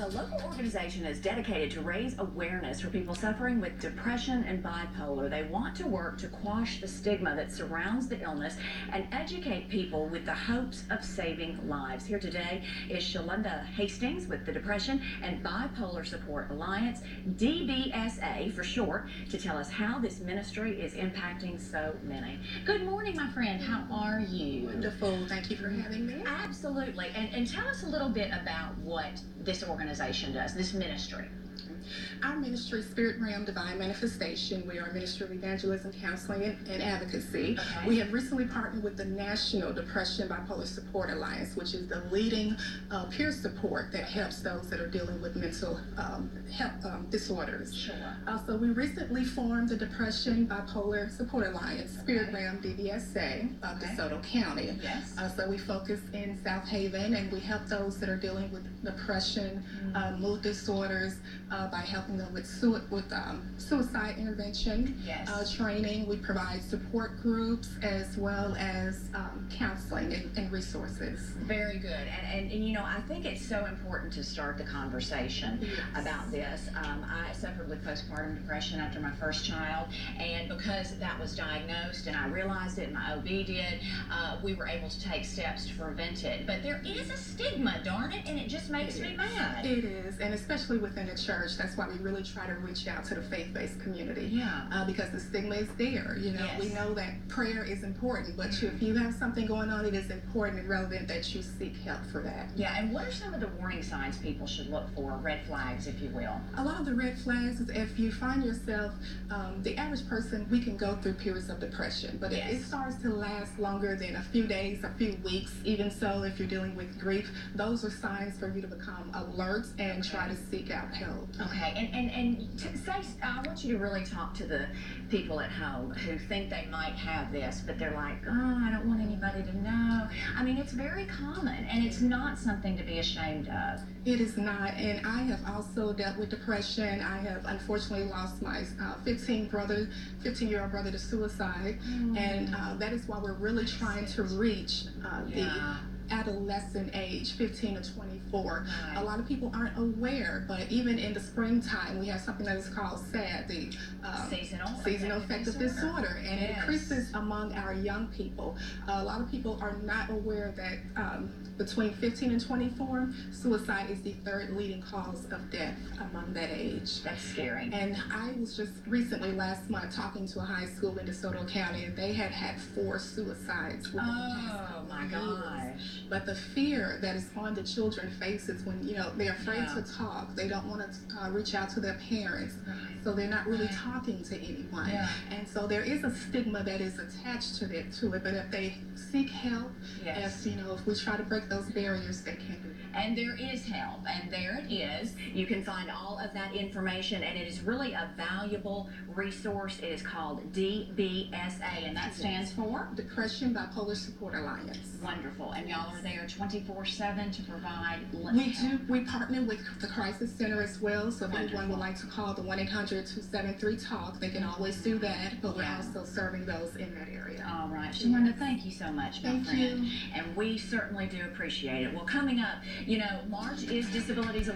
A local organization is dedicated to raise awareness for people suffering with depression and bipolar. They want to work to quash the stigma that surrounds the illness and educate people with the hopes of saving lives. Here today is Shulanda Hastings with the Depression and Bipolar Support Alliance, DBSA for short, to tell us how this ministry is impacting so many. Good morning, my friend. How are you? Wonderful. Thank you for having me. Absolutely. And tell us a little bit about what this organization does, this ministry. Our ministry, Spirit Realm Divine Manifestation, we are a ministry of evangelism, counseling, and advocacy. Okay. We have recently partnered with the National Depression Bipolar Support Alliance, which is the leading peer support that helps those that are dealing with mental health disorders. Sure. Also, we recently formed the Depression Bipolar Support Alliance, Spirit Realm DBSA of Desoto County. Yes. So we focus in South Haven, and we help those that are dealing with depression, mood disorders, by helping them with suicide intervention training. We provide support groups as well as counseling and resources. Very good. And you know, I think it's so important to start the conversation about this. I suffered with postpartum depression after my first child, and because that was diagnosed and I realized it and my OB did, we were able to take steps to prevent it. But there is a stigma, darn it, and it just makes me mad. It is, and especially within the church. That's why we really try to reach out to the faith-based community. Because the stigma is there. You know, we know that prayer is important, but if you have something going on, it is important and relevant that you seek help for that. Yeah, and what are some of the warning signs people should look for, red flags, if you will? A lot of the red flags is if you find yourself, the average person, we can go through periods of depression, but if it starts to last longer than a few days, a few weeks, even so, if you're dealing with grief, those are signs for you to become alert and try to seek out help. Okay, I want you to really talk to the people at home who think they might have this, but they're like, oh, I don't want anybody to know. I mean, it's very common, and it's not something to be ashamed of. It is not, and I have also dealt with depression. I have unfortunately lost my 15-year-old brother to suicide, and that is why we're really trying to reach the adolescent age, 15 to 24. A lot of people aren't aware, but even in the springtime, we have something that is called S.A.D, the seasonal affective disorder, and it increases among our young people. A lot of people are not aware that between 15 and 24, suicide is the third leading cause of death among that age. That's scary. And I was just recently, last month, talking to a high school in Desoto County, and they had 4 suicides. Oh my gosh. But the fear that is on the children's faces when, you know, they're afraid to talk, they don't want to reach out to their parents, so they're not really talking to anyone. And so there is a stigma that is attached to it, but if they seek help, if we try to break those barriers, they can do it. And there is help, and there it is. You can find all of that information, and it is really a valuable resource. It is called DBSA, and that stands for? Depression Bipolar Support Alliance. Wonderful. And y'all are there 24/7 to provide help. We partner with the Crisis Center as well, so if anyone would like to call the 1-800-273-TALK, they can always do that, but we're also serving those in that area. All right. Shulanda, thank you so much, my friend. Thank you. And we certainly do appreciate it. Well, coming up, you know, March is Disabilities Awareness.